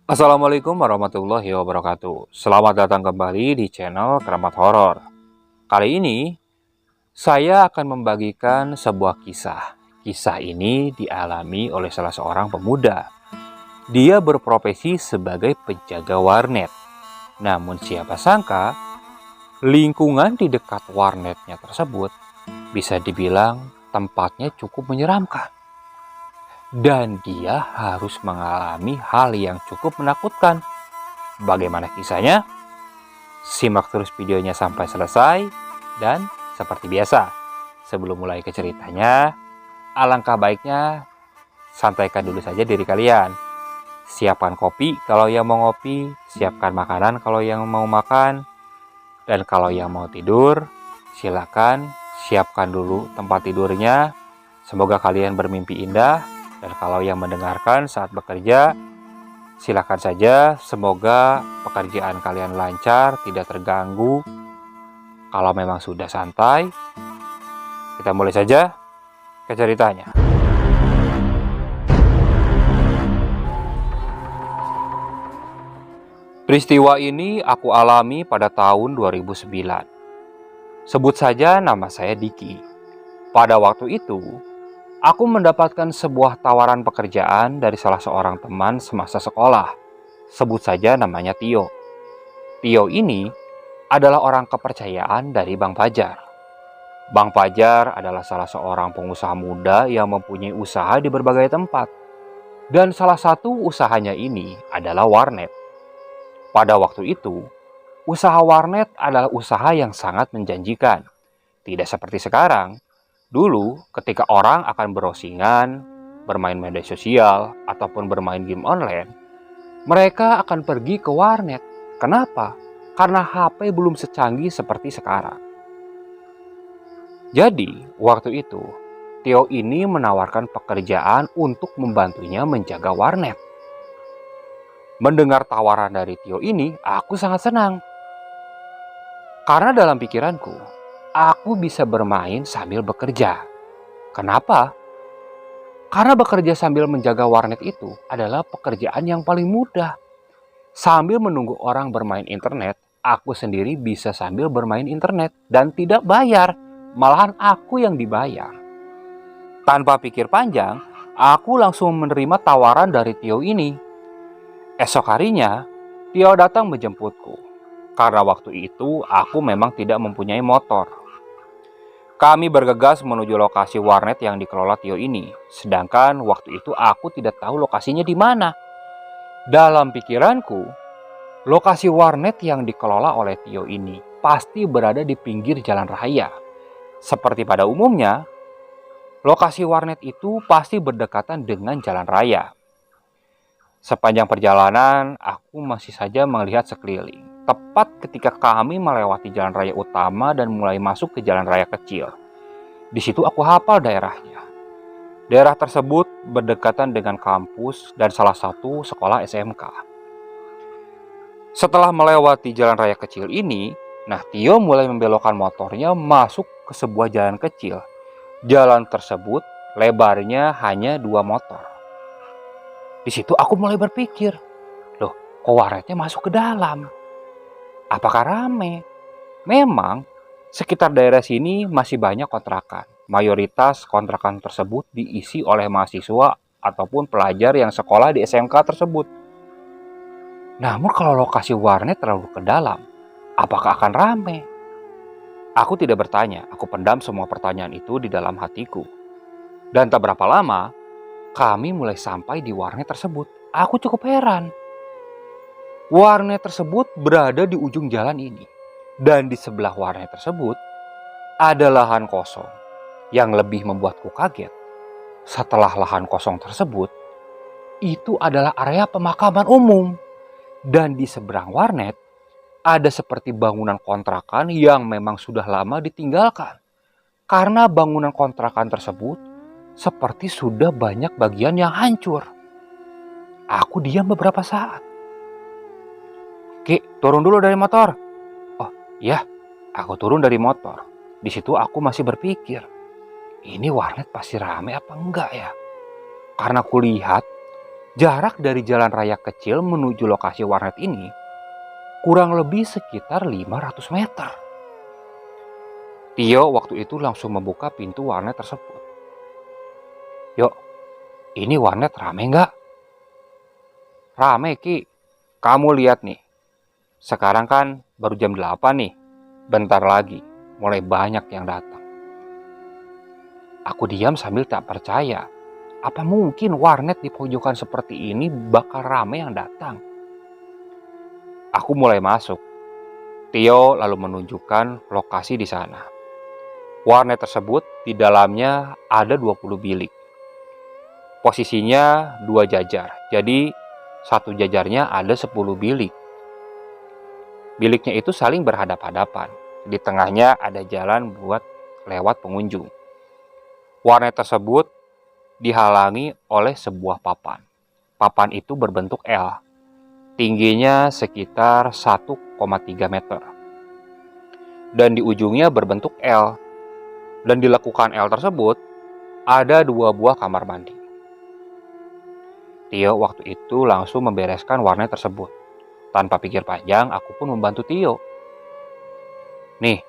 Assalamualaikum warahmatullahi wabarakatuh. Selamat datang kembali di channel Keramat Horor. Kali ini saya akan membagikan sebuah kisah. Kisah ini dialami oleh salah seorang pemuda. Dia berprofesi sebagai penjaga warnet. Namun siapa sangka lingkungan di dekat warnetnya tersebut bisa dibilang tempatnya cukup menyeramkan. Dan dia harus mengalami hal yang cukup menakutkan. Bagaimana kisahnya? Simak terus videonya sampai selesai. Dan seperti biasa, sebelum mulai ke ceritanya, alangkah baiknya santaikan dulu saja diri kalian. Siapkan kopi kalau yang mau ngopi, siapkan makanan kalau yang mau makan, dan kalau yang mau tidur, silakan siapkan dulu tempat tidurnya. Semoga kalian bermimpi indah. Dan kalau yang mendengarkan saat bekerja, silakan saja. Semoga pekerjaan kalian lancar, tidak terganggu. Kalau memang sudah santai, kita mulai saja ke ceritanya. Peristiwa ini aku alami pada tahun 2009. Sebut saja nama saya Diki. Pada waktu itu, aku mendapatkan sebuah tawaran pekerjaan dari salah seorang teman semasa sekolah. Sebut saja namanya Tio. Tio ini adalah orang kepercayaan dari Bang Fajar. Bang Fajar adalah salah seorang pengusaha muda yang mempunyai usaha di berbagai tempat. Dan salah satu usahanya ini adalah warnet. Pada waktu itu, usaha warnet adalah usaha yang sangat menjanjikan. Tidak seperti sekarang. Dulu, ketika orang akan browsingan, bermain media sosial, ataupun bermain game online, mereka akan pergi ke warnet. Kenapa? Karena HP belum secanggih seperti sekarang. Jadi, waktu itu, Tio ini menawarkan pekerjaan untuk membantunya menjaga warnet. Mendengar tawaran dari Tio ini, aku sangat senang. Karena dalam pikiranku, aku bisa bermain sambil bekerja. Kenapa? Karena bekerja sambil menjaga warnet itu adalah pekerjaan yang paling mudah. Sambil menunggu orang bermain internet, aku sendiri bisa sambil bermain internet dan tidak bayar. Malahan aku yang dibayar. Tanpa pikir panjang, aku langsung menerima tawaran dari Tio ini. Esok harinya, Tio datang menjemputku. Karena waktu itu aku memang tidak mempunyai motor. Kami bergegas menuju lokasi warnet yang dikelola Tio ini. Sedangkan waktu itu aku tidak tahu lokasinya di mana. Dalam pikiranku, lokasi warnet yang dikelola oleh Tio ini pasti berada di pinggir jalan raya. Seperti pada umumnya, lokasi warnet itu pasti berdekatan dengan jalan raya. Sepanjang perjalanan, aku masih saja melihat sekeliling. Tepat ketika kami melewati jalan raya utama dan mulai masuk ke jalan raya kecil. Di situ aku hafal daerahnya. Daerah tersebut berdekatan dengan kampus dan salah satu sekolah SMK. Setelah melewati jalan raya kecil ini, Tio mulai membelokkan motornya masuk ke sebuah jalan kecil. Jalan tersebut lebarnya hanya 2 motor. Di situ aku mulai berpikir, loh, kok warnetnya masuk ke dalam? Apakah rame? Memang, sekitar daerah sini masih banyak kontrakan. Mayoritas kontrakan tersebut diisi oleh mahasiswa ataupun pelajar yang sekolah di SMK tersebut. Namun kalau lokasi warnet terlalu ke dalam, apakah akan rame? Aku tidak bertanya, aku pendam semua pertanyaan itu di dalam hatiku. Dan tak berapa lama, kami mulai sampai di warnet tersebut. Aku cukup heran. Warnet tersebut berada di ujung jalan ini. Dan di sebelah warnet tersebut ada lahan kosong. Yang lebih membuatku kaget, setelah lahan kosong tersebut, itu adalah area pemakaman umum. Dan di seberang warnet ada seperti bangunan kontrakan yang memang sudah lama ditinggalkan. Karena bangunan kontrakan tersebut seperti sudah banyak bagian yang hancur. Aku diam beberapa saat. Ki, turun dulu dari motor. Oh ya, aku turun dari motor. Di situ aku masih berpikir, ini warnet pasti rame apa enggak ya? Karena aku lihat Jarak dari jalan raya kecil menuju lokasi warnet ini kurang lebih sekitar 500 meter. Tio waktu itu langsung membuka pintu warnet tersebut. "Yuk, ini warnet rame nggak?" "Rame, Ki. Kamu lihat nih. Sekarang kan baru jam 8 nih. Bentar lagi mulai banyak yang datang." Aku diam sambil tak percaya. Apa mungkin warnet di pojokan seperti ini bakal rame yang datang? Aku mulai masuk. Tio lalu menunjukkan lokasi di sana. Warnet tersebut di dalamnya ada 20 bilik. Posisinya 2 jajar. Jadi satu jajarnya ada 10 bilik. Biliknya itu saling berhadap-hadapan. Di tengahnya ada jalan buat lewat pengunjung. Warnet tersebut dihalangi oleh sebuah papan. Papan itu berbentuk L. Tingginya sekitar 1,3 meter. Dan di ujungnya berbentuk L. Dan di lekukan L tersebut ada 2 buah kamar mandi. Tio waktu itu langsung membereskan warnet tersebut. Tanpa pikir panjang, aku pun membantu Tio. "Nih,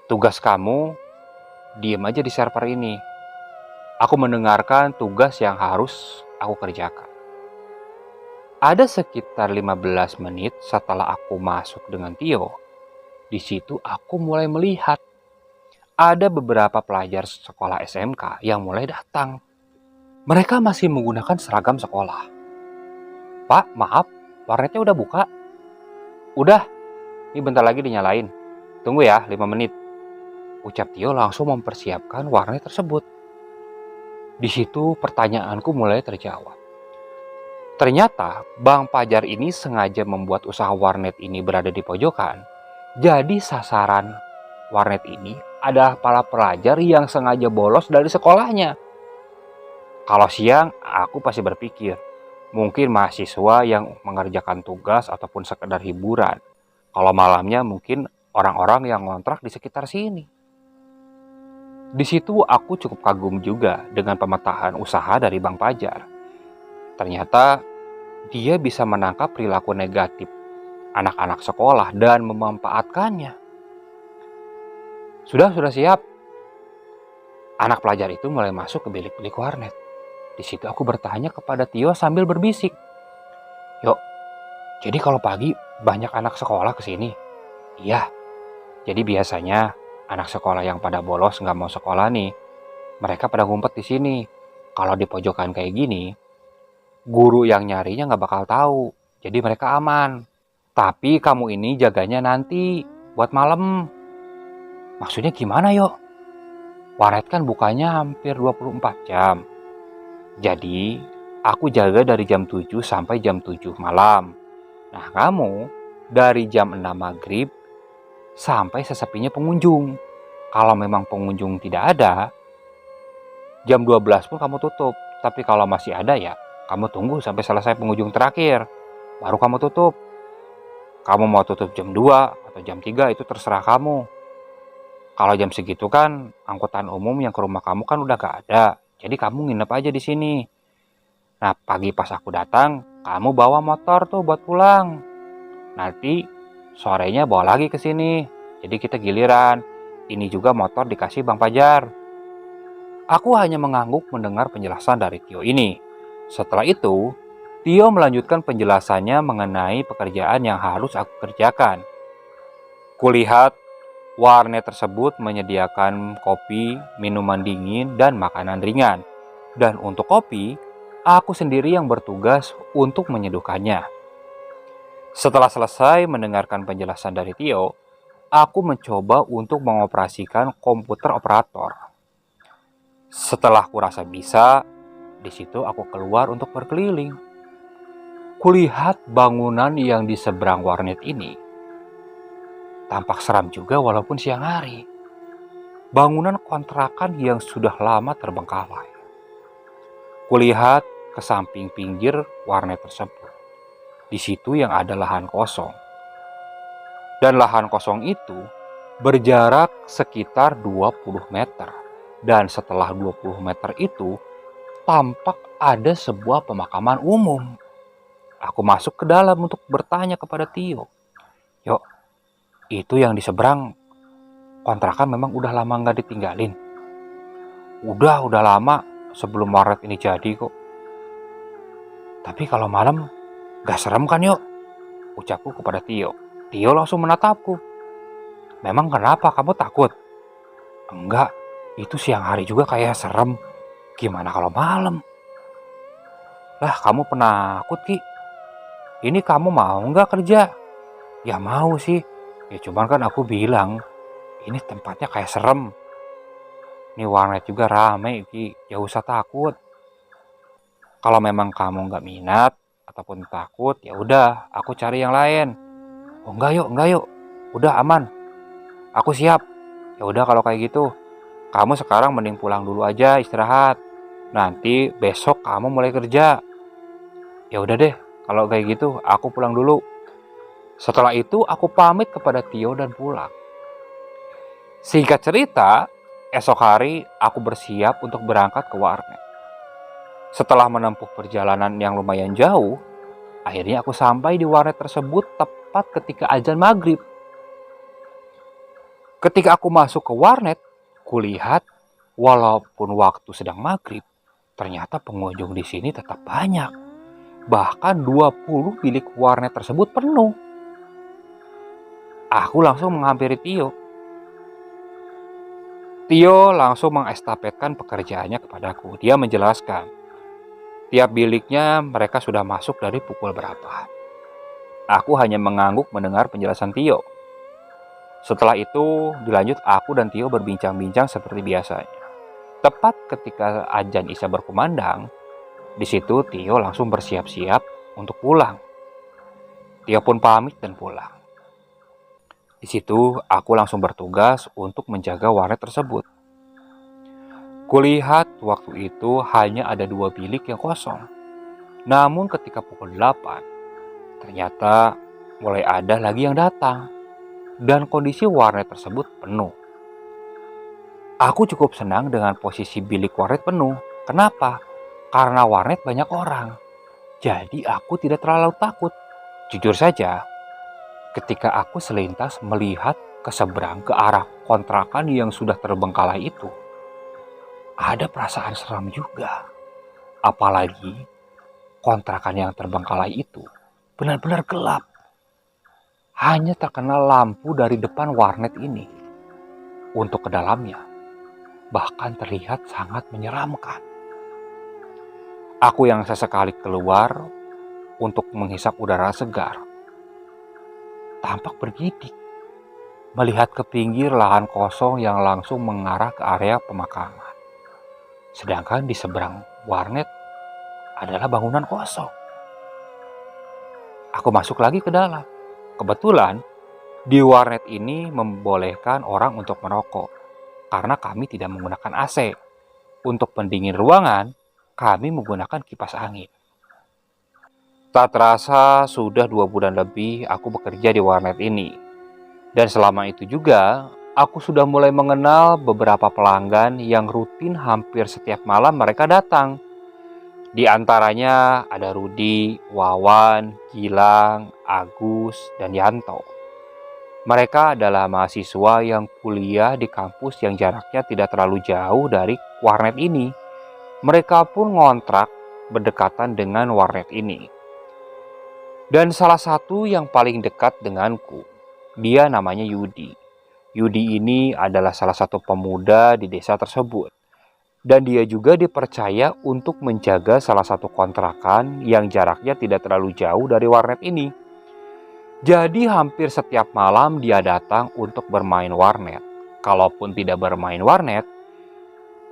tugas kamu diem aja di server ini. Aku mendengarkan tugas yang harus aku kerjakan." Ada sekitar 15 menit setelah aku masuk dengan Tio. Di situ aku mulai melihat ada beberapa pelajar sekolah SMK yang mulai datang. Mereka masih menggunakan seragam sekolah. "Pak, maaf, warnetnya udah buka." "Udah, ini bentar lagi dinyalain. Tunggu ya, 5 menit." Ucap Tio langsung mempersiapkan warnet tersebut. Di situ pertanyaanku mulai terjawab. Ternyata Bang Pajar ini sengaja membuat usaha warnet ini berada di pojokan. Jadi sasaran warnet ini adalah para pelajar yang sengaja bolos dari sekolahnya. Kalau siang, aku pasti berpikir, mungkin mahasiswa yang mengerjakan tugas ataupun sekedar hiburan. Kalau malamnya mungkin orang-orang yang ngontrak di sekitar sini. Di situ aku cukup kagum juga dengan pemetaan usaha dari Bang Pajar. Ternyata dia bisa menangkap perilaku negatif anak-anak sekolah dan memanfaatkannya. Sudah siap. Anak pelajar itu mulai masuk ke bilik-bilik warnet. Di situ aku bertanya kepada Tio sambil berbisik. "Yuk, jadi kalau pagi banyak anak sekolah ke sini?" "Iya, jadi biasanya anak sekolah yang pada bolos nggak mau sekolah nih, mereka pada ngumpet di sini. Kalau di pojokan kayak gini, guru yang nyarinya nggak bakal tahu, jadi mereka aman. Tapi kamu ini jaganya nanti buat malam." "Maksudnya gimana, Yo?" "Warnet kan bukanya hampir 24 jam. Jadi aku jaga dari jam 7 sampai jam 7 malam. Nah kamu dari jam 6 maghrib sampai sesepinya pengunjung. Kalau memang pengunjung tidak ada, jam 12 pun kamu tutup. Tapi kalau masih ada ya, kamu tunggu sampai selesai pengunjung terakhir. Baru kamu tutup. Kamu mau tutup jam 2 atau jam 3 itu terserah kamu. Kalau jam segitu kan angkutan umum yang ke rumah kamu kan udah gak ada. Jadi kamu nginep aja di sini. Nah pagi pas aku datang, kamu bawa motor tuh buat pulang. Nanti sorenya bawa lagi ke sini. Jadi kita giliran. Ini juga motor dikasih Bang Pajar." Aku hanya mengangguk mendengar penjelasan dari Tio ini. Setelah itu, Tio melanjutkan penjelasannya mengenai pekerjaan yang harus aku kerjakan. Kulihat warnet tersebut menyediakan kopi, minuman dingin, dan makanan ringan. Dan untuk kopi, aku sendiri yang bertugas untuk menyeduhkannya. Setelah selesai mendengarkan penjelasan dari Tio, aku mencoba untuk mengoperasikan komputer operator. Setelah kurasa bisa, di situ aku keluar untuk berkeliling. Kulihat bangunan yang di seberang warnet ini. Tampak seram juga walaupun siang hari. Bangunan kontrakan yang sudah lama terbengkalai. Kulihat ke samping pinggir warnet tersebut. Di situ yang ada lahan kosong. Dan lahan kosong itu berjarak sekitar 20 meter. Dan setelah 20 meter itu tampak ada sebuah pemakaman umum. Aku masuk ke dalam untuk bertanya kepada Tio. Yuk, itu yang di seberang kontrakan memang udah lama nggak ditinggalin. Udah lama sebelum warnet ini jadi kok. Tapi kalau malam gak serem kan yuk? Ucapku kepada Tio. Tio langsung menatapku. Memang kenapa kamu takut? Enggak, itu siang hari juga kayak serem. Gimana kalau malam? Lah kamu penakut Ki. Ini kamu mau nggak kerja? Ya mau sih. Ya cuman kan aku bilang ini tempatnya kayak serem. Ini warnet juga rame Ki. Ya usah takut. Kalau memang kamu nggak minat ataupun takut, ya udah aku cari yang lain. Oh enggak yuk. Udah aman. Aku siap. Ya udah kalau kayak gitu. Kamu sekarang mending pulang dulu aja istirahat. Nanti besok kamu mulai kerja. Ya udah deh, kalau kayak gitu aku pulang dulu. Setelah itu aku pamit kepada Tio dan pulang. Singkat cerita, esok hari aku bersiap untuk berangkat ke warnet. Setelah menempuh perjalanan yang lumayan jauh, akhirnya aku sampai di warnet tersebut tepat ketika azan maghrib. Ketika aku masuk ke warnet, kulihat walaupun waktu sedang maghrib, ternyata pengunjung di sini tetap banyak. Bahkan 20 bilik warnet tersebut penuh. Aku langsung menghampiri Tio. Tio langsung mengestafetkan pekerjaannya kepadaku. Dia menjelaskan, tiap biliknya mereka sudah masuk dari pukul berapa. Aku hanya mengangguk mendengar penjelasan Tio. Setelah itu dilanjut aku dan Tio berbincang-bincang seperti biasanya. Tepat ketika azan Isya berkumandang, di situ Tio langsung bersiap-siap untuk pulang. Tio pun pamit dan pulang. Di situ aku langsung bertugas untuk menjaga warnet tersebut. Kulihat waktu itu hanya ada 2 bilik yang kosong. Namun ketika pukul 8, ternyata mulai ada lagi yang datang. Dan kondisi warnet tersebut penuh. Aku cukup senang dengan posisi bilik warnet penuh. Kenapa? Karena warnet banyak orang. Jadi aku tidak terlalu takut. Jujur saja, ketika aku selintas melihat ke seberang ke arah kontrakan yang sudah terbengkalai itu, ada perasaan seram juga. Apalagi kontrakan yang terbengkalai itu benar-benar gelap. Hanya terkena lampu dari depan warnet ini. Untuk ke dalamnya, bahkan terlihat sangat menyeramkan. Aku yang sesekali keluar untuk menghisap udara segar, tampak bergidik melihat ke pinggir lahan kosong yang langsung mengarah ke area pemakaman. Sedangkan di seberang warnet adalah bangunan kosong. Aku masuk lagi ke dalam. Kebetulan di warnet ini membolehkan orang untuk merokok karena kami tidak menggunakan AC. Untuk pendingin ruangan, kami menggunakan kipas angin. Tak terasa sudah 2 bulan lebih aku bekerja di warnet ini. Dan selama itu juga, aku sudah mulai mengenal beberapa pelanggan yang rutin hampir setiap malam mereka datang. Di antaranya ada Rudi, Wawan, Gilang, Agus, dan Yanto. Mereka adalah mahasiswa yang kuliah di kampus yang jaraknya tidak terlalu jauh dari warnet ini. Mereka pun ngontrak berdekatan dengan warnet ini. Dan salah satu yang paling dekat denganku, dia namanya Yudi. Yudi ini adalah salah satu pemuda di desa tersebut. Dan dia juga dipercaya untuk menjaga salah satu kontrakan yang jaraknya tidak terlalu jauh dari warnet ini. Jadi hampir setiap malam dia datang untuk bermain warnet. Kalaupun tidak bermain warnet,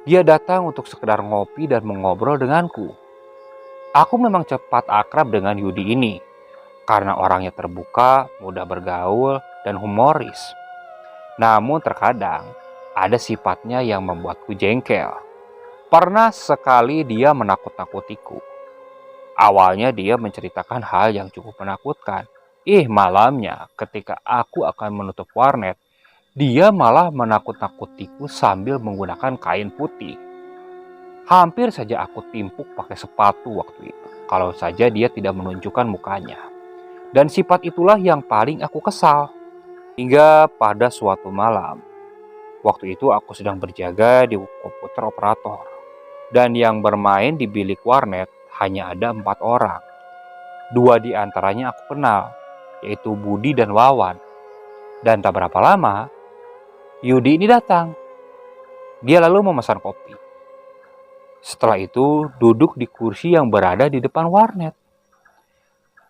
dia datang untuk sekedar ngopi dan mengobrol denganku. Aku memang cepat akrab dengan Yudi ini, karena orangnya terbuka, mudah bergaul, dan humoris. Namun terkadang ada sifatnya yang membuatku jengkel. Pernah sekali dia menakut-nakutiku. Awalnya dia menceritakan hal yang cukup menakutkan. Malamnya ketika aku akan menutup warnet, dia malah menakut-nakutiku sambil menggunakan kain putih. Hampir saja aku timpuk pakai sepatu waktu itu, kalau saja dia tidak menunjukkan mukanya. Dan sifat itulah yang paling aku kesal. Hingga pada suatu malam, waktu itu aku sedang berjaga di komputer operator. Dan yang bermain di bilik warnet hanya ada 4 orang. 2 di antaranya aku kenal, yaitu Budi dan Wawan. Dan tak berapa lama, Yudi ini datang. Dia lalu memesan kopi. Setelah itu duduk di kursi yang berada di depan warnet.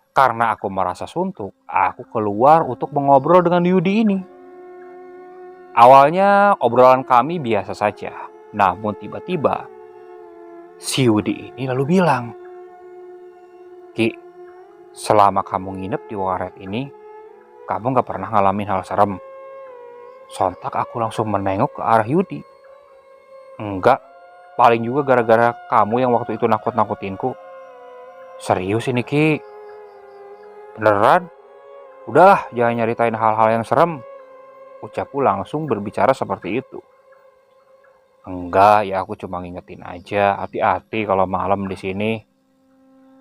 Karena aku merasa suntuk, aku keluar untuk mengobrol dengan Yudi ini. Awalnya obrolan kami biasa saja. Namun tiba-tiba si Yudi ini lalu bilang, "Ki, selama kamu nginep di warnet ini, kamu gak pernah ngalamin hal serem?" Sontak aku langsung menengok ke arah Yudi. "Enggak, paling juga gara-gara kamu yang waktu itu nakut-nakutinku." "Serius ini Ki? Beneran? Udahlah, jangan nyeritain hal-hal yang serem," ucapku langsung berbicara seperti itu. "Enggak, ya aku cuma ngingetin aja, hati-hati kalau malam di sini."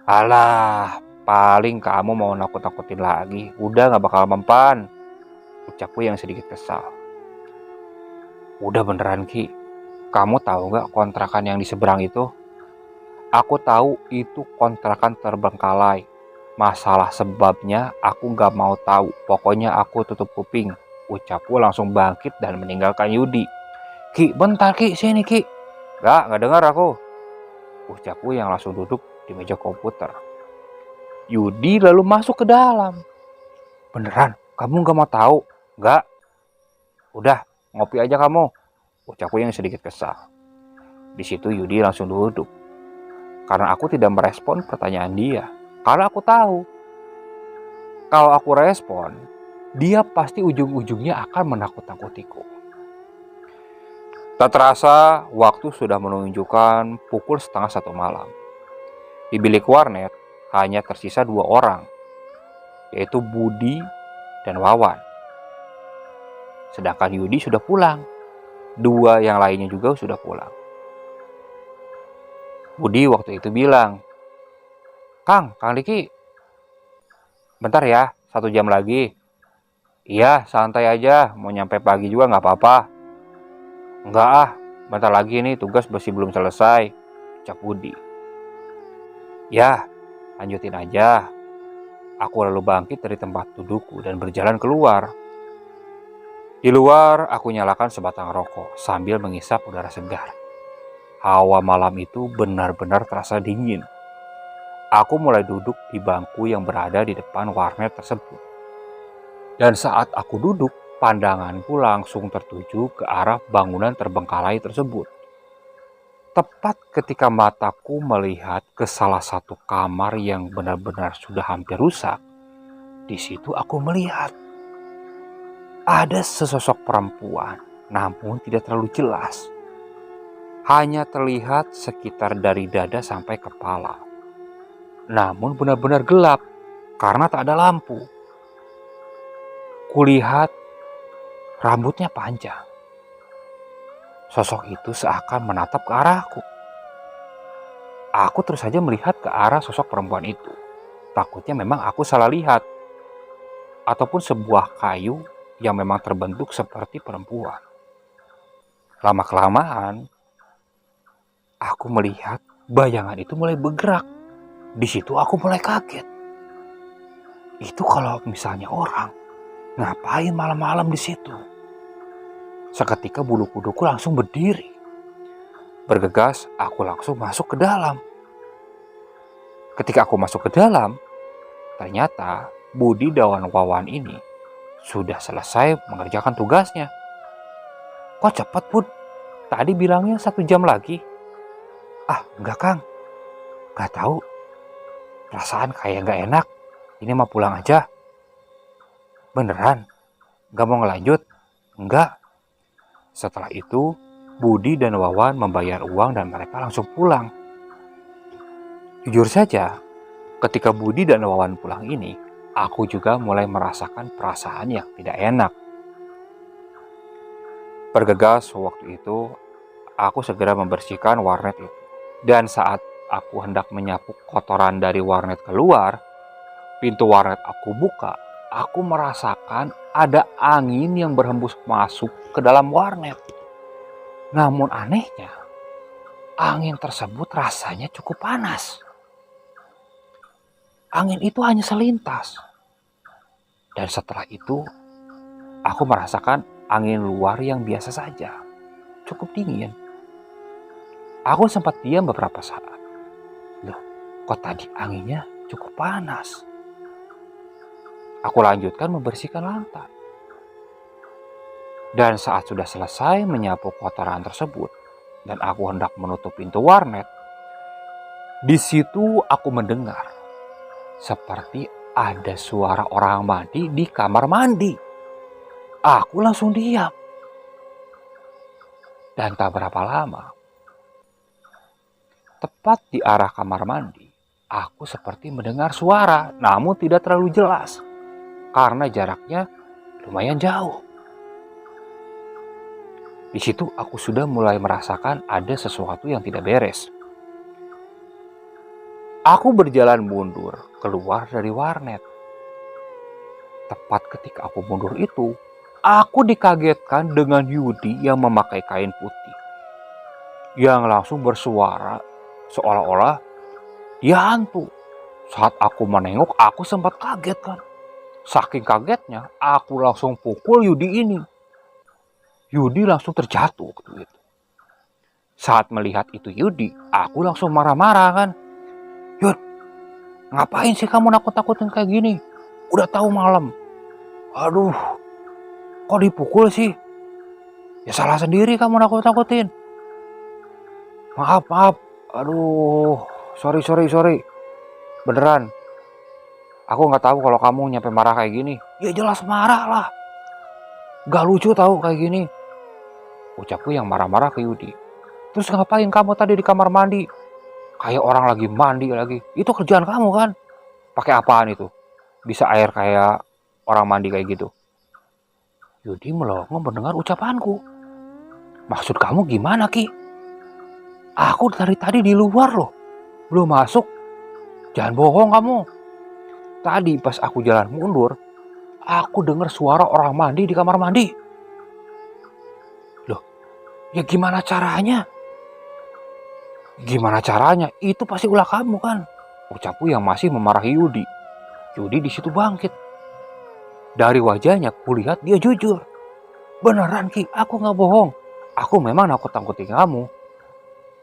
"Alah, paling kamu mau nakut-nakutin lagi, udah gak bakal mempan," ucapku yang sedikit kesal. "Udah beneran Ki, kamu tahu gak kontrakan yang di seberang itu?" "Aku tahu itu kontrakan terbengkalai. Masalah sebabnya aku gak mau tahu. Pokoknya aku tutup kuping," ucapku langsung bangkit dan meninggalkan Yudi. "Ki, bentar Ki, sini Ki." Gak dengar aku," ucapku yang langsung duduk di meja komputer. Yudi lalu masuk ke dalam. "Beneran, kamu gak mau tahu?" "Gak." "Udah, ngopi aja kamu," ucapku yang sedikit kesal. Di situ Yudi langsung duduk. Karena aku tidak merespon pertanyaan dia. Karena aku tahu, kalau aku respon, dia pasti ujung-ujungnya akan menakut-nakutiku. Tak terasa, waktu sudah menunjukkan pukul 12:30 malam. Di bilik warnet hanya tersisa 2 orang, yaitu Budi dan Wawan. Sedangkan Yudi sudah pulang. 2 yang lainnya juga sudah pulang. Budi waktu itu bilang, Kang Diki, bentar ya, 1 jam lagi." "Iya, santai aja, mau nyampe pagi juga gak apa-apa." "Enggak ah, bentar lagi nih tugas masih belum selesai," ucap Budi. "Ya, lanjutin aja." Aku lalu bangkit dari tempat dudukku dan berjalan keluar. Di luar, aku nyalakan sebatang rokok sambil menghisap udara segar. Hawa malam itu benar-benar terasa dingin. Aku mulai duduk di bangku yang berada di depan warnet tersebut. Dan saat aku duduk, pandanganku langsung tertuju ke arah bangunan terbengkalai tersebut. Tepat ketika mataku melihat ke salah satu kamar yang benar-benar sudah hampir rusak, di situ aku melihat ada sesosok perempuan, namun tidak terlalu jelas. Hanya terlihat sekitar dari dada sampai kepala. Namun benar-benar gelap karena tak ada lampu. Kulihat rambutnya panjang. Sosok itu seakan menatap ke arahku. Aku terus saja melihat ke arah sosok perempuan itu. Takutnya memang aku salah lihat. Ataupun sebuah kayu yang memang terbentuk seperti perempuan. Lama-kelamaan, aku melihat bayangan itu mulai bergerak. Di situ aku mulai kaget. Itu kalau misalnya orang, ngapain malam-malam di situ? Seketika bulu kuduku langsung berdiri. Bergegas, aku langsung masuk ke dalam. Ketika aku masuk ke dalam, ternyata Budi dan Wawan ini sudah selesai mengerjakan tugasnya. "Kok cepat Bud? Tadi bilangnya 1 jam lagi." "Ah enggak Kang, gak tahu. Perasaan kayak gak enak. Ini mah pulang aja." "Beneran? Gak mau ngelanjut?" "Enggak." Setelah itu, Budi dan Wawan membayar uang dan mereka langsung pulang. Jujur saja, ketika Budi dan Wawan pulang ini, aku juga mulai merasakan perasaan yang tidak enak. Bergegas waktu itu, aku segera membersihkan warnet itu. Dan saat aku hendak menyapu kotoran dari warnet keluar, pintu warnet aku buka. Aku merasakan ada angin yang berhembus masuk ke dalam warnet. Namun anehnya, angin tersebut rasanya cukup panas. Angin itu hanya selintas. Dan setelah itu, aku merasakan angin luar yang biasa saja. Cukup dingin. Aku sempat diam beberapa saat. Loh, kok tadi anginnya cukup panas? Aku lanjutkan membersihkan lantai. Dan saat sudah selesai menyapu kotoran tersebut, dan aku hendak menutup pintu warnet, di situ aku mendengar seperti ada suara orang mandi di kamar mandi. Aku langsung diam. Dan tak berapa lama, tepat di arah kamar mandi, aku seperti mendengar suara, namun tidak terlalu jelas karena jaraknya lumayan jauh. Di situ aku sudah mulai merasakan ada sesuatu yang tidak beres. Aku berjalan mundur keluar dari warnet. Tepat ketika aku mundur itu, aku dikagetkan dengan Yudi yang memakai kain putih. Yang langsung bersuara seolah-olah dia hantu. Saat aku menengok, aku sempat kaget kan. Saking kagetnya, aku langsung pukul Yudi ini. Yudi langsung terjatuh waktu itu. Saat melihat itu Yudi, aku langsung marah-marah kan. Yud, ngapain sih kamu nakut-nakutin kayak gini? Udah tahu malam. Aduh, kok dipukul sih? Ya salah sendiri kamu nakut-nakutin. Maaf. Aduh, sorry. Beneran. Aku nggak tahu kalau kamu nyampe marah kayak gini. Ya jelas marah lah. Gak lucu tahu kayak gini. Ucapku yang marah-marah ke Yudi. Terus ngapain kamu tadi di kamar mandi? Kayak orang lagi mandi lagi. Itu kerjaan kamu kan? Pakai apaan itu? Bisa air kayak orang mandi kayak gitu. Yudi melongo mendengar ucapanku. Maksud kamu gimana, Ki? Aku dari tadi di luar loh. Belum masuk. Jangan bohong kamu. Tadi pas aku jalan mundur, aku dengar suara orang mandi di kamar mandi. Loh, ya gimana caranya? Gimana caranya? Itu pasti ulah kamu kan? Ucapku yang masih memarahi Yudi. Yudi di situ bangkit. Dari wajahnya kulihat dia jujur. Beneran Ki, aku gak bohong. Aku memang nakut-nakutin kamu.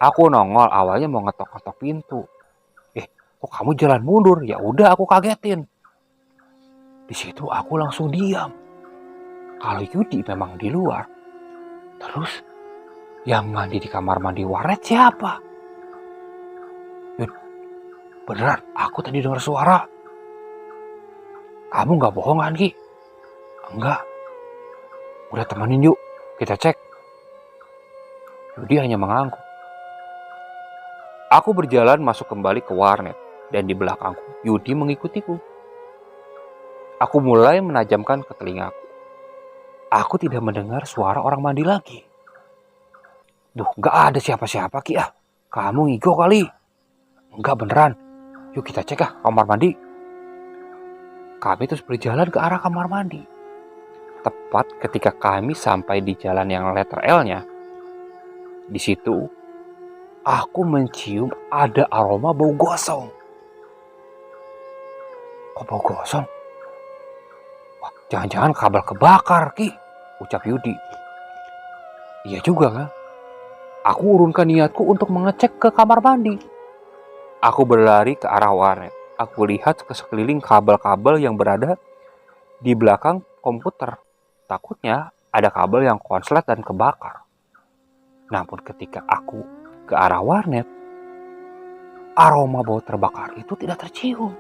Aku nongol awalnya mau ngetok-ngetok pintu. Kok kamu jalan mundur? Ya udah aku kagetin. Di situ aku langsung diam. Kalau Yudi memang di luar, terus yang mandi di kamar mandi warnet siapa? Yud, beneran aku tadi dengar suara. Kamu gak bohong kan Ki? Enggak. Udah temenin yuk, kita cek. Yudi hanya mengangguk. Aku berjalan masuk kembali ke warnet dan di belakangku Yudi mengikutiku. Aku mulai menajamkan ke telingaku. Aku tidak mendengar suara orang mandi lagi. Duh, gak ada siapa-siapa Ki ah. Kamu ngigo kali. Enggak beneran. Yuk kita cek ah kamar mandi. Kami terus berjalan ke arah kamar mandi. Tepat ketika kami sampai di jalan yang letter L-nya, di situ aku mencium ada aroma bau gosong. Kok bau gosong? Wah, jangan-jangan kabel kebakar, Ki, ucap Yudi. Iya juga kan? Aku urunkan niatku untuk mengecek ke kamar mandi. Aku berlari ke arah warnet. Aku lihat ke sekeliling kabel-kabel yang berada di belakang komputer. Takutnya ada kabel yang konslet dan kebakar. Namun ketika aku ke arah warnet, aroma bau terbakar itu tidak tercium.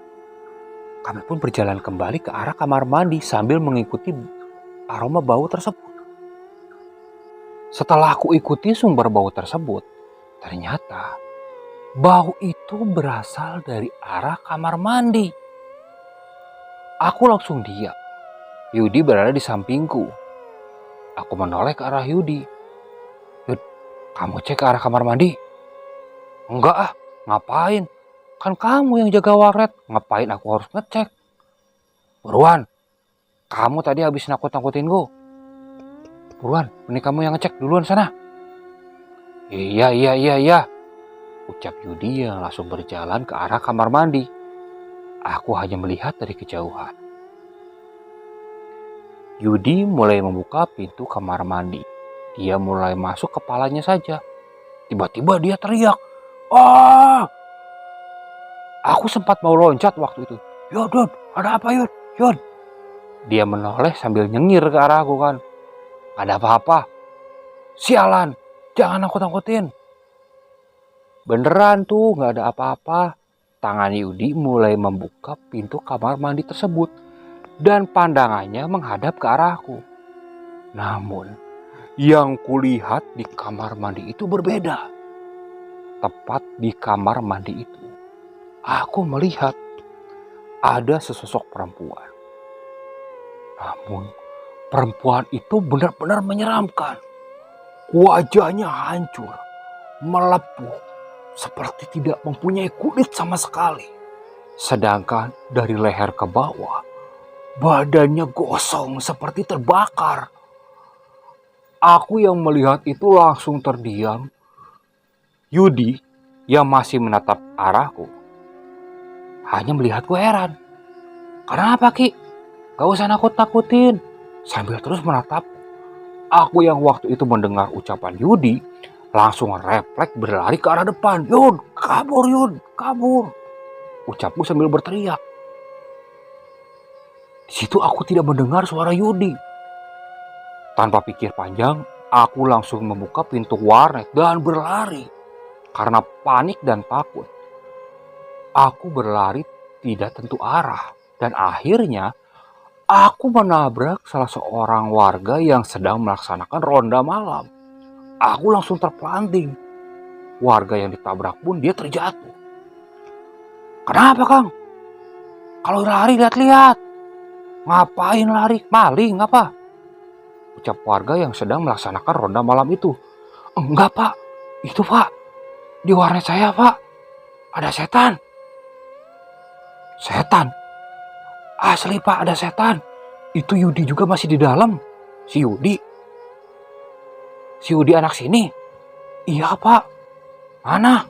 Kami pun berjalan kembali ke arah kamar mandi sambil mengikuti aroma bau tersebut. Setelah aku ikuti sumber bau tersebut, ternyata bau itu berasal dari arah kamar mandi. Aku langsung diam. Yudi berada di sampingku. Aku menoleh ke arah Yudi. Yud, kamu cek ke arah kamar mandi. Enggak ah, ngapain? Kan kamu yang jaga warnet, ngapain aku harus ngecek? Buruan, kamu tadi habis nakut-nakutin gue. Buruan, ini kamu yang ngecek duluan sana. Iya, ucap Yudi yang langsung berjalan ke arah kamar mandi. Aku hanya melihat dari kejauhan. Yudi mulai membuka pintu kamar mandi. Dia mulai masuk kepalanya saja. Tiba-tiba dia teriak, "Ah!" Aku sempat mau loncat waktu itu. "Yud, ada apa Yud? Yud." Dia menoleh sambil nyengir ke arahku kan. "Ada apa-apa?" "Sialan, jangan nakut-nakutin." Beneran tuh gak ada apa-apa. Tangan Yudi mulai membuka pintu kamar mandi tersebut. Dan pandangannya menghadap ke arahku. Namun, yang kulihat di kamar mandi itu berbeda. Tepat di kamar mandi itu, aku melihat ada sesosok perempuan. Namun, perempuan itu benar-benar menyeramkan. Wajahnya hancur, melepuh, seperti tidak mempunyai kulit sama sekali. Sedangkan dari leher ke bawah, badannya gosong seperti terbakar. Aku yang melihat itu langsung terdiam. Yudi yang masih menatap arahku hanya melihatku heran. "Kenapa Ki? Gak usah nakut-nakutin." Sambil terus menatap. Aku yang waktu itu mendengar ucapan Yudi langsung refleks berlari ke arah depan. Yud, kabur. Ucapku sambil berteriak. Di situ aku tidak mendengar suara Yudi. Tanpa pikir panjang, aku langsung membuka pintu warnet dan berlari. Karena panik dan takut, aku berlari tidak tentu arah. Dan akhirnya, aku menabrak salah seorang warga yang sedang melaksanakan ronda malam. Aku langsung terpelanting. Warga yang ditabrak pun dia terjatuh. "Kenapa Kang? Kalau lari lihat-lihat." "Ngapain lari? Maling apa?" ucap warga yang sedang melaksanakan ronda malam itu. "Enggak Pak, itu Pak, di warnet saya Pak, ada setan." "Setan? Asli Pak, ada setan. Itu Yudi juga masih di dalam." Si Yudi anak sini?" "Iya Pak." "Mana?"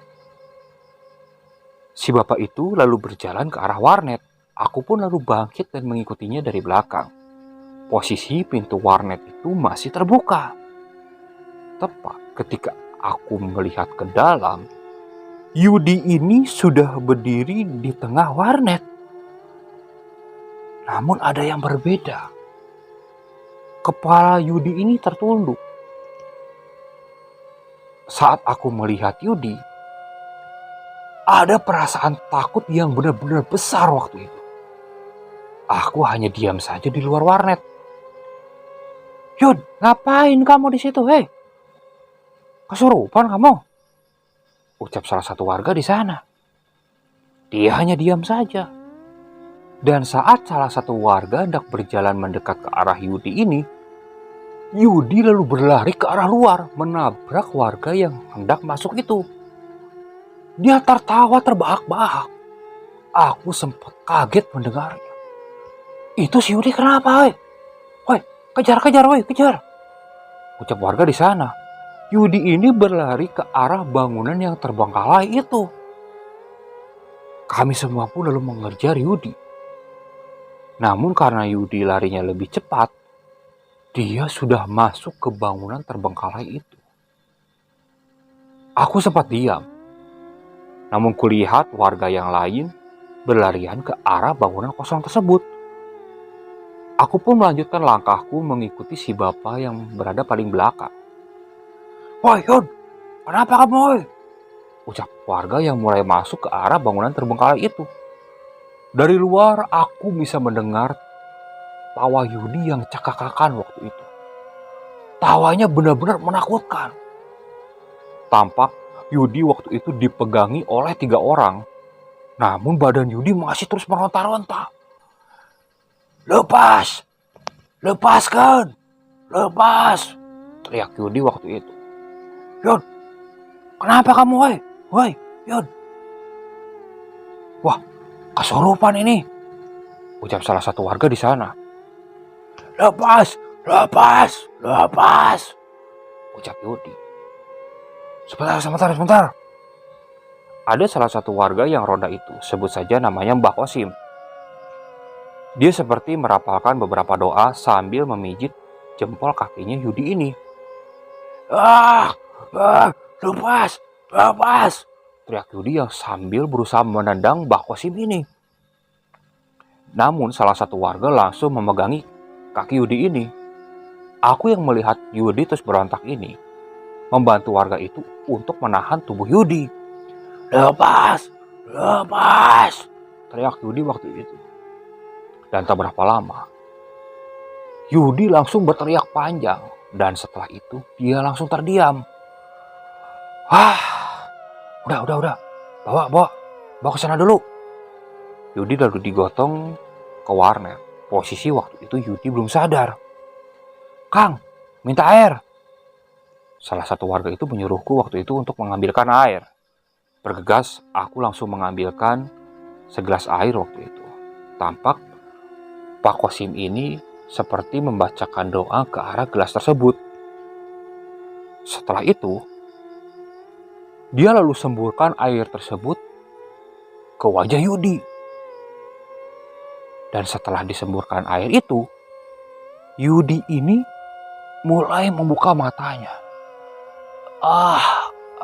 Si bapak itu lalu berjalan ke arah warnet. Aku pun lalu bangkit dan mengikutinya dari belakang. Posisi pintu warnet itu masih terbuka. Tepat ketika aku melihat ke dalam, Yudi ini sudah berdiri di tengah warnet. Namun ada yang berbeda. Kepala Yudi ini tertunduk. Saat aku melihat Yudi, ada perasaan takut yang benar-benar besar waktu itu. Aku hanya diam saja di luar warnet. "Yud, ngapain kamu di situ, hei? Kesurupan kamu?" ucap salah satu warga di sana. Dia hanya diam saja. Dan saat salah satu warga hendak berjalan mendekat ke arah Yudi ini, Yudi lalu berlari ke arah luar, menabrak warga yang hendak masuk itu. Dia tertawa terbahak-bahak. Aku sempat kaget mendengarnya. "Itu si Yudi kenapa, woi? Kejar, woi, kejar!" ucap warga di sana. Yudi ini berlari ke arah bangunan yang terbengkalai itu. Kami semua pun lalu mengejar Yudi. Namun karena Yudi larinya lebih cepat, dia sudah masuk ke bangunan terbengkalai itu. Aku sempat diam. Namun kulihat warga yang lain berlarian ke arah bangunan kosong tersebut. Aku pun melanjutkan langkahku mengikuti si bapak yang berada paling belakang. "Woi Yud, kenapa kamu woi?" ucap warga yang mulai masuk ke arah bangunan terbengkalai itu. Dari luar aku bisa mendengar tawa Yudi yang cekakakan waktu itu. Tawanya benar-benar menakutkan. Tampak Yudi waktu itu dipegangi oleh 3 orang. Namun badan Yudi masih terus meronta-ronta. Lepaskan, teriak Yudi waktu itu. "Yud, kenapa kamu, woi? Yud. Wah, kesurupan ini, ucap salah satu warga di sana. Lepas, lepas, lepas, ucap Yudi. Sebentar. Ada salah satu warga yang ronda itu, sebut saja namanya Mbah Kosim. Dia seperti merapalkan beberapa doa sambil memijit jempol kakinya Yudi ini. Lepas, lepas, teriak Yudi yang sambil berusaha menendang Mbah Kosim ini. Namun salah satu warga langsung memegangi kaki Yudi ini. Aku yang melihat Yudi terus berontak ini membantu warga itu untuk menahan tubuh Yudi. Lepas, lepas, teriak Yudi waktu itu. Dan tak berapa lama, Yudi langsung berteriak panjang. Dan setelah itu dia langsung terdiam. Udah. Bawa ke sana dulu. Yudi lalu digotong ke warnet. Posisi waktu itu Yudi belum sadar. Kang, minta air. Salah satu warga itu menyuruhku waktu itu untuk mengambilkan air. Bergegas, aku langsung mengambilkan segelas air waktu itu. Tampak Pak Kosim ini seperti membacakan doa ke arah gelas tersebut. Setelah itu, dia lalu semburkan air tersebut ke wajah Yudi. Dan setelah disemburkan air itu, Yudi ini mulai membuka matanya.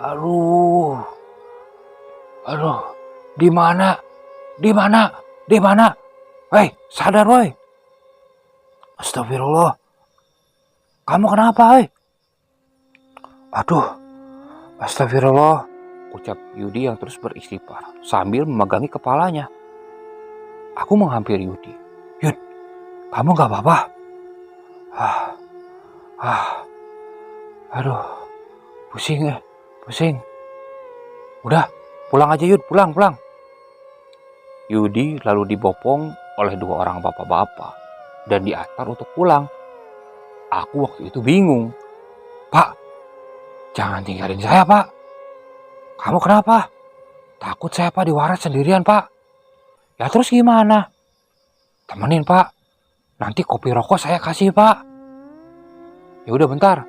Aduh, di mana? Hei, sadar woi. Astagfirullah. Kamu kenapa, hei? Aduh, astagfirullah, ucap Yudi yang terus beristighfar sambil memegangi kepalanya. Aku menghampiri Yudi. Yud, kamu gak apa-apa? Aduh, pusing. Udah, pulang aja Yud, pulang. Yudi lalu dibopong oleh dua orang bapak-bapak dan diantar untuk pulang. Aku waktu itu bingung. Pak, jangan tinggalin saya, Pak. Kamu kenapa? Takut saya, Pak, diwarat sendirian, Pak. Ya terus gimana? Temenin, Pak. Nanti kopi rokok saya kasih, Pak. Ya udah bentar.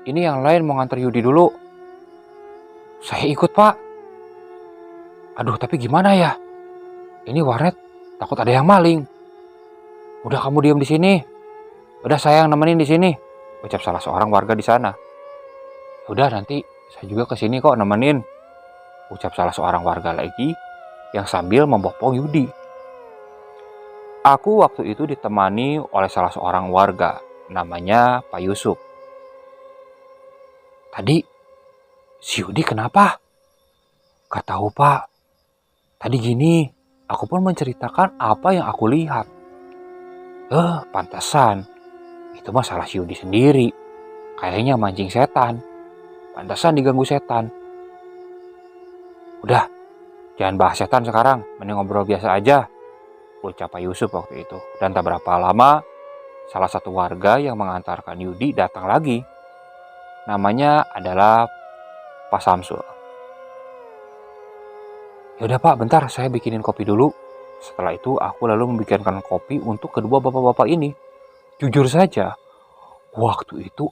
Ini yang lain mau nganter Yudi dulu. Saya ikut, Pak. Aduh, tapi gimana ya? Ini warnet takut ada yang maling. Udah kamu diam di sini. Udah saya yang nemenin di sini, ucap salah seorang warga di sana. Udah nanti saya juga kesini kok nemenin, ucap salah seorang warga lagi yang sambil membopong Yudi. Aku waktu itu ditemani oleh salah seorang warga, namanya Pak Yusuf. Tadi si Yudi kenapa? Gak tahu, Pak. Tadi gini, aku pun menceritakan apa yang aku lihat. Pantesan. Itu masalah si Yudi sendiri. Kayaknya mancing setan. Pantesan diganggu setan. Udah, jangan bahas setan sekarang. Mending ngobrol biasa aja, ucap Pak Yusuf waktu itu. Dan tak berapa lama, salah satu warga yang mengantarkan Yudi datang lagi. Namanya adalah Pak Samsul. Yaudah Pak, bentar saya bikinin kopi dulu. Setelah itu aku lalu membikinkan kopi untuk kedua bapak-bapak ini. Jujur saja, waktu itu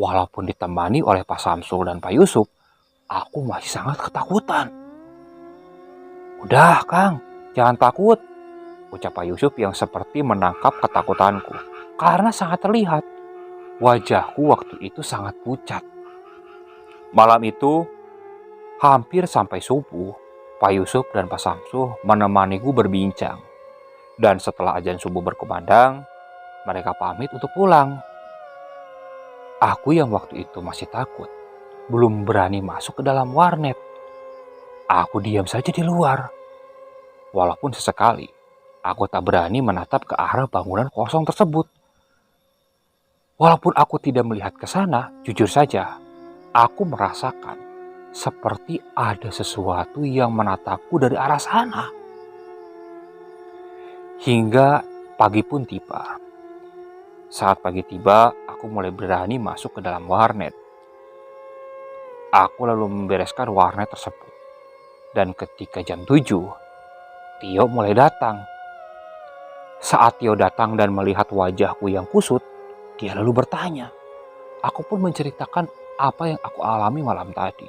walaupun ditemani oleh Pak Samsul dan Pak Yusuf, aku masih sangat ketakutan. Udah Kang, jangan takut, ucap Pak Yusuf yang seperti menangkap ketakutanku. Karena sangat terlihat, wajahku waktu itu sangat pucat. Malam itu, hampir sampai subuh, Pak Yusuf dan Pak Samsul menemaniku berbincang. Dan setelah azan subuh berkumandang, mereka pamit untuk pulang. Aku yang waktu itu masih takut, belum berani masuk ke dalam warnet. Aku diam saja di luar. Walaupun sesekali, aku tak berani menatap ke arah bangunan kosong tersebut. Walaupun aku tidak melihat ke sana, jujur saja, aku merasakan seperti ada sesuatu yang menatapku dari arah sana. Hingga pagi pun tiba. Saat pagi tiba, aku mulai berani masuk ke dalam warnet. Aku lalu membereskan warnet tersebut. Dan ketika jam 7, Tio mulai datang. Saat Tio datang dan melihat wajahku yang kusut, dia lalu bertanya. Aku pun menceritakan apa yang aku alami malam tadi.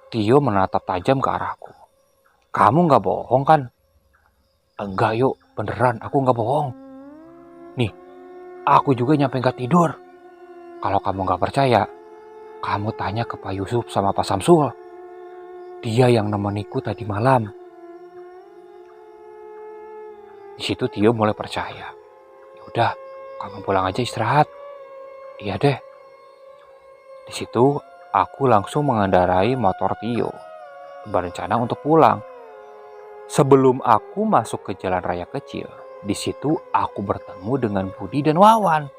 Tio menatap tajam ke arahku. Kamu gak bohong kan? Enggak yuk, beneran aku gak bohong. Nih, aku juga nyampe gak tidur. Kalau kamu gak percaya, kamu tanya ke Pak Yusuf sama Pak Samsul. Dia yang nemeniku tadi malam. Di situ Tio mulai percaya. Udah, kamu pulang aja istirahat. Iya deh. Di situ aku langsung mengendarai motor Tio, berencana untuk pulang. Sebelum aku masuk ke jalan raya kecil, di situ aku bertemu dengan Budi dan Wawan.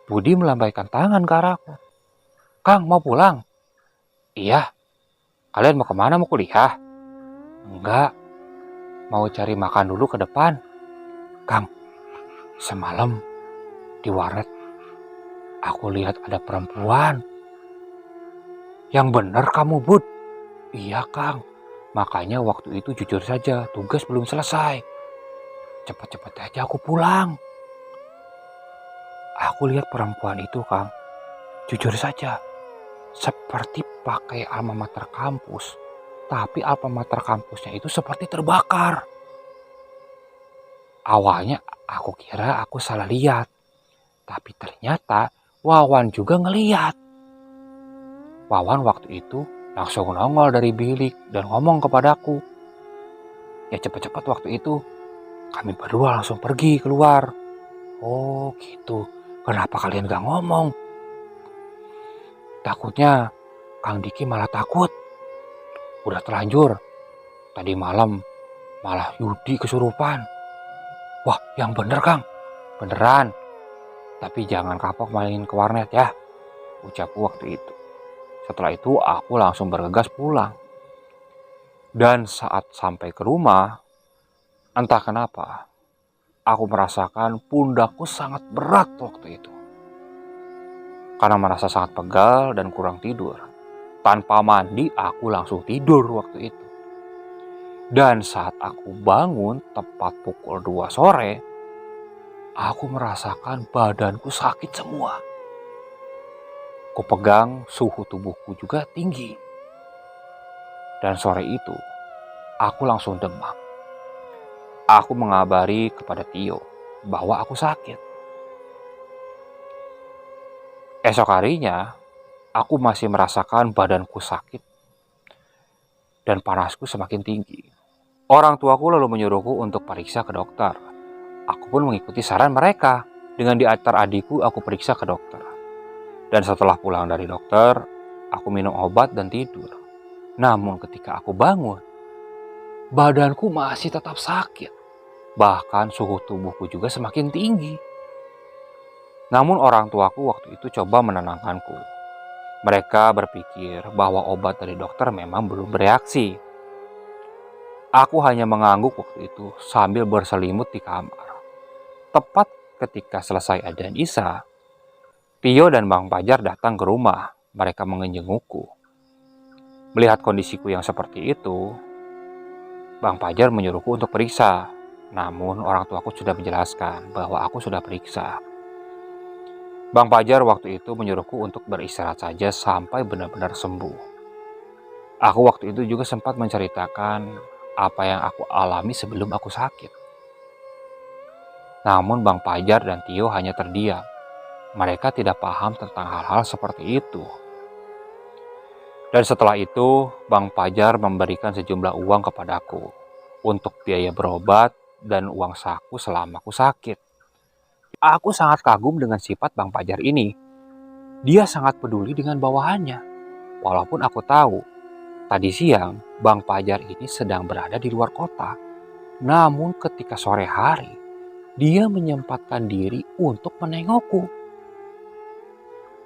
Budi melambaikan tangan ke arahku. Kang, mau pulang? Iya. Kalian mau kemana? Mau kuliah? Enggak. Mau cari makan dulu ke depan. Kang, semalam di warnet aku lihat ada perempuan. Yang bener kamu, Bud? Iya, Kang. Makanya waktu itu jujur saja, tugas belum selesai. Cepat-cepat aja aku pulang. Aku lihat perempuan itu, Kang. Jujur saja, seperti pakai alma mater kampus. Tapi alma mater kampusnya itu seperti terbakar. Awalnya aku kira aku salah lihat. Tapi ternyata Wawan juga ngeliat. Wawan waktu itu langsung nongol dari bilik dan ngomong kepadaku. Ya cepat-cepat waktu itu kami berdua langsung pergi keluar. Oh gitu, kenapa kalian gak ngomong? Takutnya Kang Diki malah takut. Udah terlanjur, tadi malam malah Yudi kesurupan. Wah yang bener Kang, beneran. Tapi jangan kapok main ke warnet ya, ucapku waktu itu. Setelah itu aku langsung bergegas pulang. Dan saat sampai ke rumah, entah kenapa, aku merasakan pundakku sangat berat waktu itu. Karena merasa sangat pegal dan kurang tidur. Tanpa mandi, aku langsung tidur waktu itu. Dan saat aku bangun tepat pukul 2 sore, aku merasakan badanku sakit semua. Kupegang suhu tubuhku juga tinggi. Dan sore itu, aku langsung demam. Aku mengabari kepada Tio bahwa aku sakit. Esok harinya, aku masih merasakan badanku sakit dan panasku semakin tinggi. Orang tuaku lalu menyuruhku untuk periksa ke dokter. Aku pun mengikuti saran mereka. Dengan diantar adikku, aku periksa ke dokter. Dan setelah pulang dari dokter, aku minum obat dan tidur. Namun ketika aku bangun, badanku masih tetap sakit. Bahkan suhu tubuhku juga semakin tinggi. Namun orang tuaku waktu itu coba menenangkanku. Mereka berpikir bahwa obat dari dokter memang belum bereaksi. Aku hanya mengangguk waktu itu sambil berselimut di kamar. Tepat ketika selesai adzan Isya, Tio dan Bang Pajar datang ke rumah. Mereka menjengukku. Melihat kondisiku yang seperti itu, Bang Pajar menyuruhku untuk periksa. Namun orang tuaku sudah menjelaskan bahwa aku sudah periksa. Bang Pajar waktu itu menyuruhku untuk beristirahat saja sampai benar-benar sembuh. Aku waktu itu juga sempat menceritakan apa yang aku alami sebelum aku sakit. Namun Bang Pajar dan Tio hanya terdiam. Mereka tidak paham tentang hal-hal seperti itu. Dan setelah itu, Bang Pajar memberikan sejumlah uang kepadaku untuk biaya berobat dan uang saku selama aku sakit. Aku sangat kagum dengan sifat Bang Pajar ini. Dia sangat peduli dengan bawahannya. Walaupun aku tahu, tadi siang Bang Pajar ini sedang berada di luar kota. Namun ketika sore hari, dia menyempatkan diri untuk menengokku.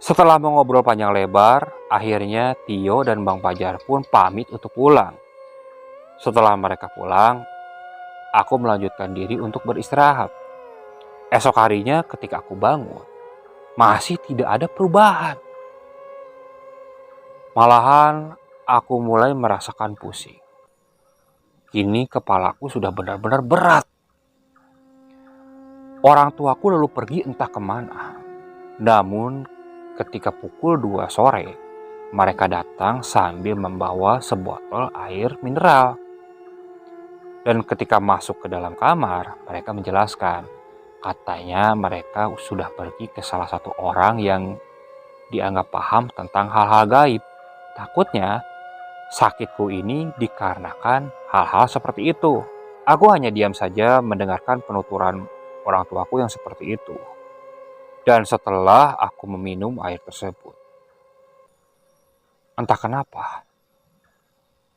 Setelah mengobrol panjang lebar, akhirnya Tio dan Bang Pajar pun pamit untuk pulang. Setelah mereka pulang, aku melanjutkan diri untuk beristirahat. Esok harinya ketika aku bangun, masih tidak ada perubahan. Malahan aku mulai merasakan pusing. Kini kepalaku sudah benar-benar berat. Orang tuaku lalu pergi entah kemana. Namun ketika pukul 2 sore, mereka datang sambil membawa sebotol air mineral. Dan ketika masuk ke dalam kamar, mereka menjelaskan, katanya mereka sudah pergi ke salah satu orang yang dianggap paham tentang hal-hal gaib. Takutnya sakitku ini dikarenakan hal-hal seperti itu. Aku hanya diam saja mendengarkan penuturan orang tuaku yang seperti itu. Dan setelah aku meminum air tersebut, entah kenapa,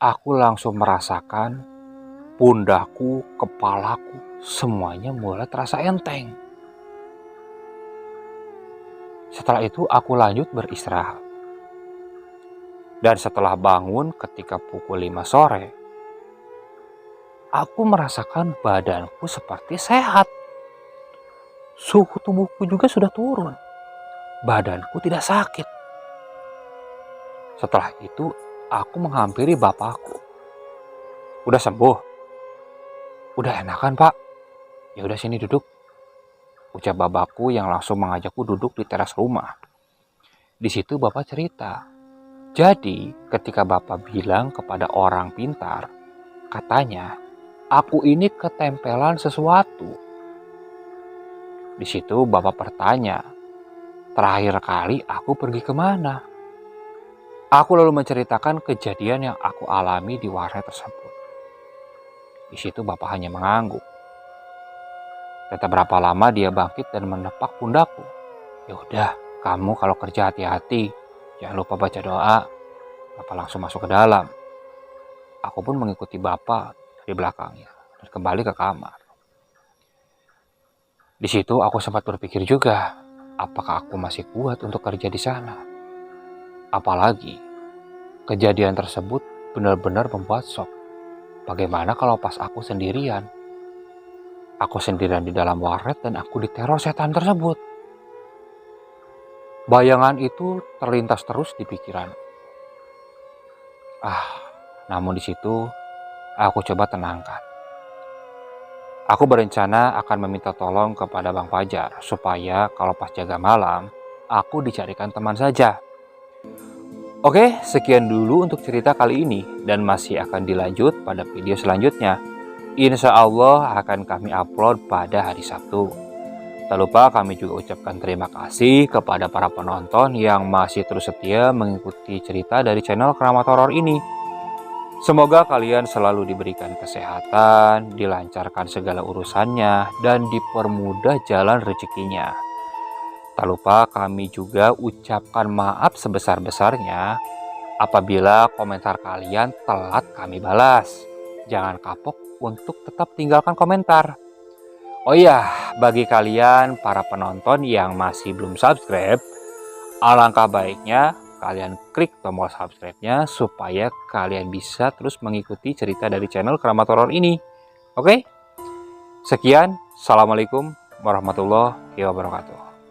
aku langsung merasakan pundakku, kepalaku, semuanya mulai terasa enteng. Setelah itu aku lanjut beristirahat. Dan setelah bangun ketika pukul 5 sore, aku merasakan badanku seperti sehat. Suhu tubuhku juga sudah turun. Badanku tidak sakit. Setelah itu, aku menghampiri bapakku. Udah sembuh? Udah enakan, Pak? Ya udah sini duduk. Ucap bapakku yang langsung mengajakku duduk di teras rumah. Di situ bapak cerita. Jadi, ketika bapak bilang kepada orang pintar, katanya, aku ini ketempelan sesuatu. Di situ bapak bertanya, terakhir kali aku pergi kemana? Aku lalu menceritakan kejadian yang aku alami di warnet tersebut. Di situ bapak hanya mengangguk. Tak berapa lama dia bangkit dan menepak pundakku. Ya udah, kamu kalau kerja hati-hati. Jangan lupa baca doa. Bapak langsung masuk ke dalam. Aku pun mengikuti bapak dari belakangnya dan kembali ke kamar. Di situ aku sempat berpikir juga, apakah aku masih kuat untuk kerja di sana? Apalagi kejadian tersebut benar-benar membuat shock. Bagaimana kalau pas aku sendirian? Aku sendirian di dalam warnet dan aku diteror setan tersebut. Bayangan itu terlintas terus di pikiran. Namun di situ aku coba tenangkan. Aku berencana akan meminta tolong kepada Bang Fajar supaya kalau pas jaga malam, aku dicarikan teman saja. Oke, sekian dulu untuk cerita kali ini dan masih akan dilanjut pada video selanjutnya. Insya Allah akan kami upload pada hari Sabtu. Tak lupa kami juga ucapkan terima kasih kepada para penonton yang masih terus setia mengikuti cerita dari channel Keramat Horor ini. Semoga kalian selalu diberikan kesehatan, dilancarkan segala urusannya, dan dipermudah jalan rezekinya. Tak lupa kami juga ucapkan maaf sebesar-besarnya apabila komentar kalian telat kami balas. Jangan kapok untuk tetap tinggalkan komentar. Oh iya, bagi kalian para penonton yang masih belum subscribe, alangkah baiknya kalian klik tombol subscribe-nya supaya kalian bisa terus mengikuti cerita dari channel Keramat Horor ini. Oke? Sekian, Assalamualaikum warahmatullahi wabarakatuh.